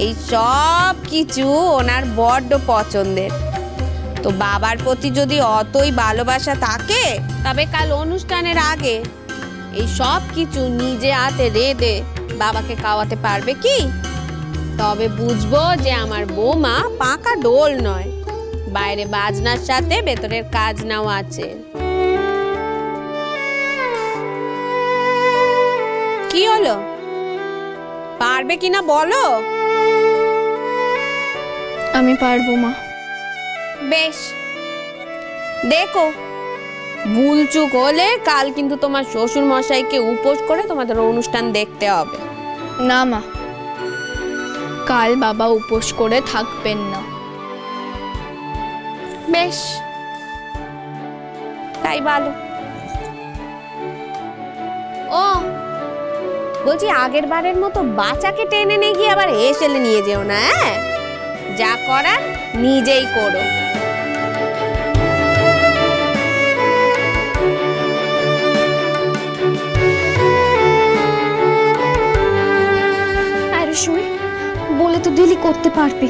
এই সব কিছু ওনার বড্ড পছন্দের। তো বাবার প্রতি যদি অতই ভালোবাসা থাকে, তবে কাল অনুষ্ঠানের আগে এই সব কিছু নিজে হাতে রেঁধে বাবাকে খাওয়াতে পারবে কি? তবে বুঝবো যে আমার বৌমা পাকা ডোল নয়, বাইরে বাজনার সাথে ভেতরের কাজ নাও আছে। কি হলো, পারবে কিনা বলো? আমি পারবো মা। বেশ, দেখো ভুল চুক হলে কাল কিন্তু তোমার শ্বশুর মশাইকে উপোস করে তোমাদের অনুষ্ঠান দেখতে হবে। না মা, কাল বাবা উপোস করে থাকবেন না। বেশ, তাই ভালো। ও বলছি, আগের বারের মতো বাচ্চাকে টেনে নিয়ে গিয়ে আবার হেসেলে নিয়ে যেও না। হ্যাঁ, যা করার নিজেই করো। আরে শুই, বলে তো দিলি করতে পারবি,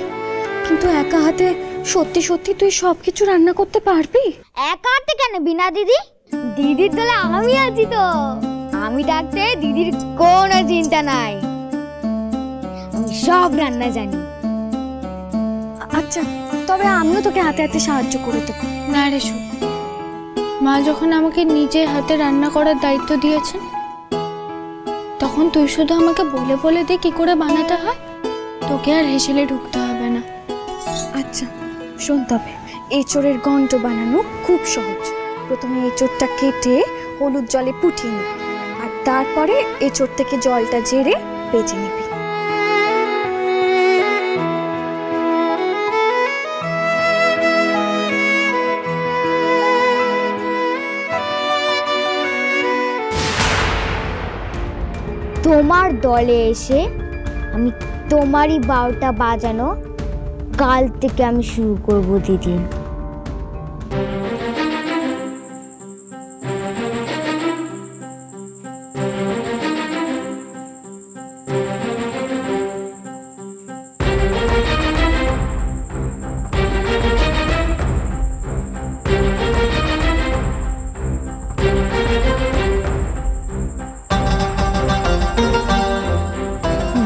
কিন্তু একা হাতে সত্যি সত্যি তুই সবকিছু রান্না করতে পারবি? একা হাতে কেন বিনা দিদি? দিদির দলে আমি আছি তো। আমি ডাকতে দিদির কোনো চিন্তা নাই, আমি সব রান্না জানি। আচ্ছা, তবে আমিও তোকে হাতে হাতে সাহায্য করে দেবো। না রে শু, মা যখন আমাকে নিজে হাতে রান্না করার দায়িত্ব দিয়েছেন, তখন তুই শুধু আমাকে বলে বলে দে কি করে বানাতে হয়, তোকে আর হেসেলে ঢুকতে হবে না। আচ্ছা শোন, তবে এঁচোড়ের ঘন্ট বানানো খুব সহজ। প্রথমে এঁচোড়টা কেটে হলুদ জলে ফুটিয়ে নিবি, আর তারপরে এঁচোড় থেকে জলটা ঝেড়ে বেজে নিবি। তোমার দলে এসে আমি তোমারই 12টা বাজানো কাল থেকে আমি শুরু করব দিদি।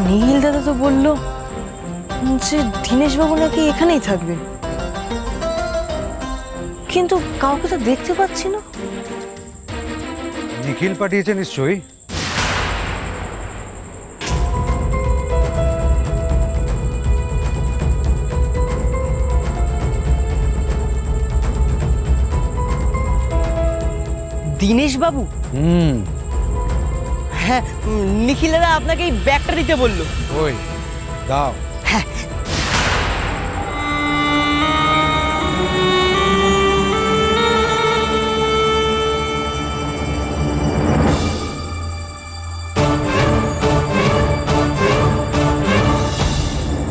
নীল দাদা তো বললো যে দীনেশ বাবু নাকি এখানেই থাকবে, কিন্তু কাউকে তো দেখতে পাচ্ছি না। নিখিল পাঠিয়েছে নিশ্চয়ই। দীনেশ বাবু? হ্যাঁ, নিখিল দাদা আপনাকে এই ব্যাগটা দিতে বললো। ওই দাও। হ্যাঁ।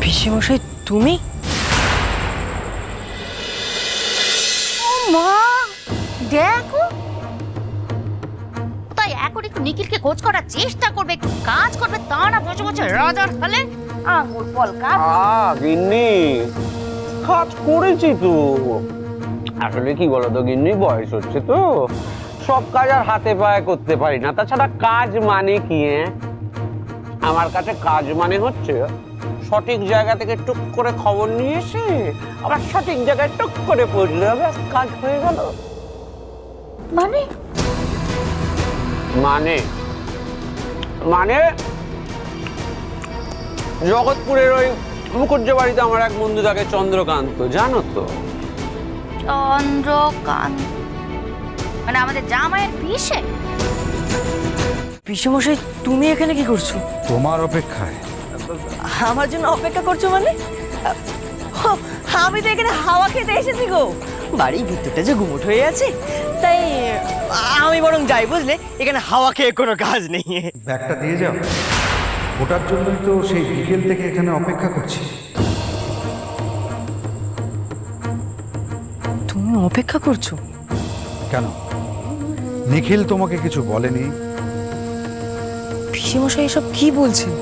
পিসেমশাই তুমি? মা দেখো, তাই এখন একটু নিখিলকে খোঁজ করার চেষ্টা করবে, একটু কাজ করবে, তা না বসে বসে রাজার ফলে আঙুল পলকা। গিন্নি কাজ করেছি তো। আসলে কি বলতো গিন্নি, বয়স হচ্ছে তো, সব কাজ আর হাতে পায়ে করতে পারি না। তাছাড়া কাজ মানে কি? আমার কাছে কাজ মানে হচ্ছে সঠিক জায়গা থেকে টুক করে খবর নিয়ে এসে আবার সঠিক জায়গায় টুক করে পড়লে হবে, কাজ হয়ে গেল। মানে মানে মানে জগৎপুরের ওই মুখুজ্জ বাড়িতে আমার এক বন্ধু থাকে চন্দ্রকান্ত, জানো তো? চন্দ্রকান্ত মানে আমাদের জামাইয়ের পিসে? পিসেমশাই তুমি এখানে কি করছো? তোমার অপেক্ষায়। আমার জন্য অপেক্ষা করছো মানে? আমি তো এখানে হাওয়া খেতে এসেছি গো। বাড়ির ভিতরটা যে গুমট হয়ে আছে, তাই আমি বরং যাই, বুঝলে? এখানে হাওয়া খেয়ে কোনো কাজ নেই। ব্যাগটা দিয়ে যাও, ওটার জন্যই তো সেই বিকেল থেকে এখানে অপেক্ষা করছি। তুমি অপেক্ষা করছো কেন, নিখিল তোমাকে কিছু বলেনি? পিসেমশাই এসব কি বলছেন?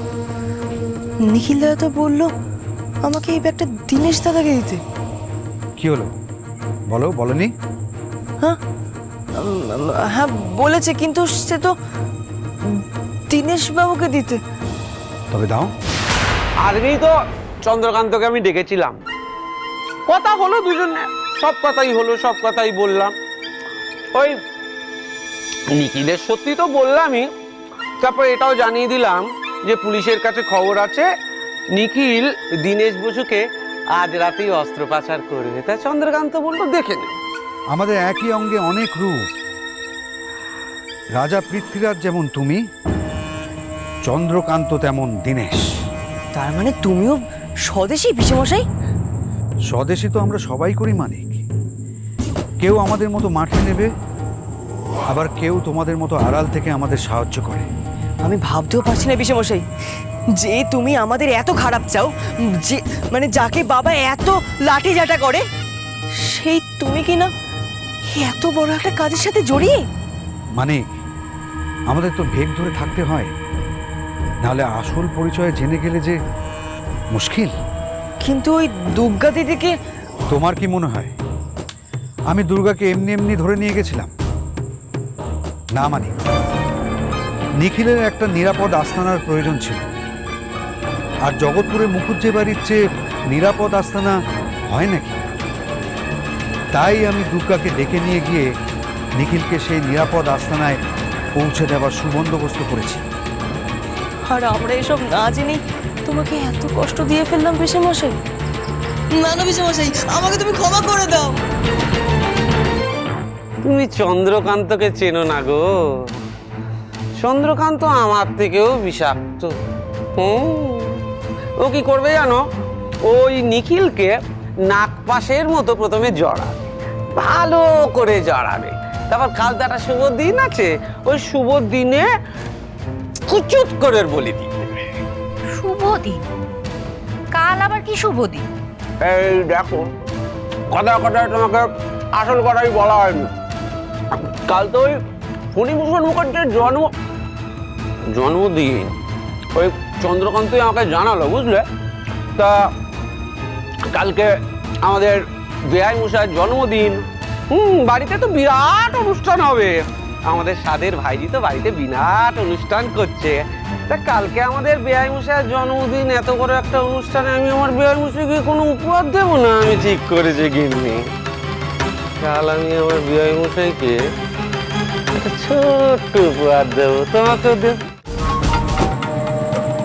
নিখিল দাদা তো বললো আমাকে এই ব্যাগটা দিনেশ দাদাকে দিতে। কি হলো বলো, বলনি? হ্যাঁ হ্যাঁ বলেছে, কিন্তু সে তো দিনেশ বাবুকে দিতে। তবে দাও। আজকেই তো চন্দ্রকান্তকে আমি ডেকেছিলাম, কথা হলো দুজনে, সব কথাই হলো, সব কথাই বললাম। ওই নিখিলের সত্যি তো বললামই, তারপর এটাও জানিয়ে দিলাম যে পুলিশের কাছে খবর আছে নিখিল দীনেশ বসুকে আজ রাতেই অস্ত্র পাচার করবে। তাই চন্দ্রকান্ত বললো দেখে নে। আমাদের একই অঙ্গে অনেক রূপ। রাজা পৃথ্বীরাজ যেমন তুমি, চন্দ্রকান্ত তেমন দীনেশ। তার মানে তুমিও স্বদেশী পিসেমশাই? স্বদেশী তো আমরা সবাই করি মানিক। কেউ আমাদের মতো মাঠে নেবে, আবার কেউ তোমাদের মতো আড়াল থেকে আমাদের সাহায্য করে। আমি ভাবতেও পারছি না পিসেমশাই যে তুমি আমাদের এত খারাপ চাও, যে মানে যাকে বাবা এত লাঠি ঝাঁটা করে, সেই তুমি কি না এত বড় একটা কাজের সাথে জড়িয়ে। মানে আমাদের তো ভেগ ধরে থাকতে হয়, নাহলে আসল পরিচয় জেনে গেলে যে মুশকিল। কিন্তু ওই দুর্গা দিদিকে তোমার কি মনে হয় আমি দুর্গাকে এমনি এমনি ধরে নিয়ে গেছিলাম? না মানি, নিখিলের একটা নিরাপদ আস্তানার প্রয়োজন ছিল, আর জগৎপুরে মুখুজ্জে বাড়ির চেয়ে নিরাপদ আস্তানা হয় নাকি? তাই আমি দুর্গাকে ডেকে নিয়ে গিয়ে নিখিলকে সেই নিরাপদ আস্তানায় পৌঁছে দেওয়ার সুবন্দোবস্ত করেছি। আর আমরা এসব না জেনে তোমাকে এত কষ্ট দিয়ে ফেললাম পিসেমশাই। না না পিসেমশাই, আমাকে তুমি ক্ষমা করে দাও। তুমি চন্দ্রকান্তকে চেনো না গো? চন্দ্রকান্ত আমার থেকেও বিষাক্ত। ও কি করবে জানো? ওই নিখিলকে নাগপাশের মতো প্রথমে জড়াবে, ভালো করে জড়াবে, তারপর কাল তো একটা শুভ দিন আছে, ওই শুভ দিনে কুচুত করে বলি দিবে। শুভ দিন? কাল আবার কি শুভ দিন? এই দেখো, কথা কথায় তোমাকে আসল কথাই বলা হয়নি। কাল তো ওই ফণিভূষণ মুখার্জির জন্মদিন। ওই চন্দ্রকান্তই আমাকে জানালো, বুঝলে? তা কালকে আমাদের বেআই মশাইয়ের জন্মদিন। বাড়িতে তো বিরাট অনুষ্ঠান হবে। আমাদের সাদের ভাইজি তো বাড়িতে বিরাট অনুষ্ঠান করছে। তা কালকে আমাদের বেআই মশাইয়ের জন্মদিন, এত বড় একটা অনুষ্ঠানে আমি আমার বেআই মশাইকে কোনো উপহার দেবো না। আমি ঠিক করেছি গিন্নি, কাল আমি আমার বেআই মশাইকে একটা ছোট্ট উপহার দেবো। তোমাকেও দেব।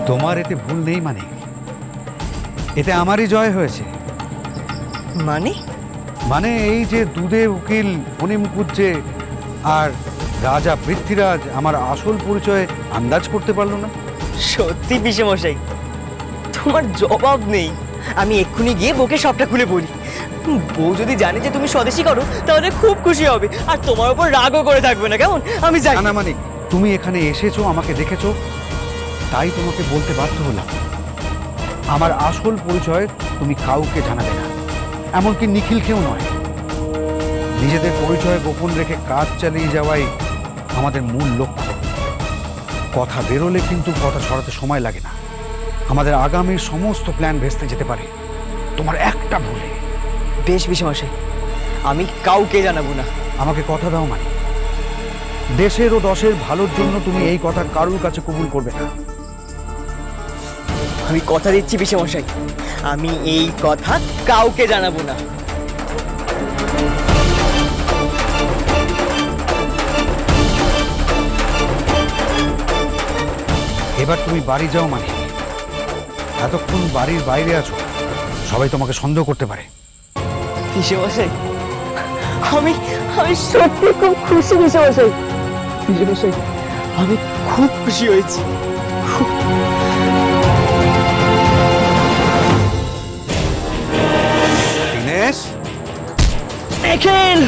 তোমার এতে ভুল নেই মানিক, এতে আমারই জয় হয়েছে। মানে মানে এই যে দুধে উকিল ফণি মুখুজ্জে আর রাজা পৃথ্বীরাজ আমার আসল পরিচয় আন্দাজ করতে পারলো না। সত্যি পিসেমশাই, তোমার জবাব নেই। আমি এক্ষুনি গিয়ে বউকে সবটা খুলে বলি। বউ যদি জানে যে তুমি স্বদেশী করো তাহলে খুব খুশি হবে, আর তোমার উপর রাগও করে থাকবে না, কেমন? আমি জানি না মানিক, তুমি এখানে এসেছো, আমাকে দেখেছো, তাই তোমাকে বলতে বাধ্য হলাম। আমার আসল পরিচয় তুমি কাউকে জানাবে না, এমনকি নিখিলকেও নয়। নিজেদের পরিচয় গোপন রেখে কাজ চালিয়ে যাওয়াই আমাদের মূল লক্ষ্য। কথা বেরোলে কিন্তু কথা ছড়াতে সময় লাগে না। আমাদের আগামীর সমস্ত প্ল্যান ভেস্তে যেতে পারে তোমার একটা ভুলে। বেশ পিসেমশাই, আমি কাউকে জানাবো না। আমাকে কথা দাও মানে, দেশের ও দশের ভালোর জন্য তুমি এই কথা কারুর কাছে কবুল করবে না। আমি কথা দিচ্ছি পিসেমশাই, আমি এই কথা কাউকে জানাবো না। এবার তুমি বাড়ি যাও মানে, এতক্ষণ বাড়ির বাইরে আছো, সবাই তোমাকে সন্দেহ করতে পারে। পিসেমশাই, আমি আমি সত্যি খুব খুশি পিসেমশাই। পিসেমশাই, আমি খুব খুশি হয়েছি। দীনেশ, নিখিল!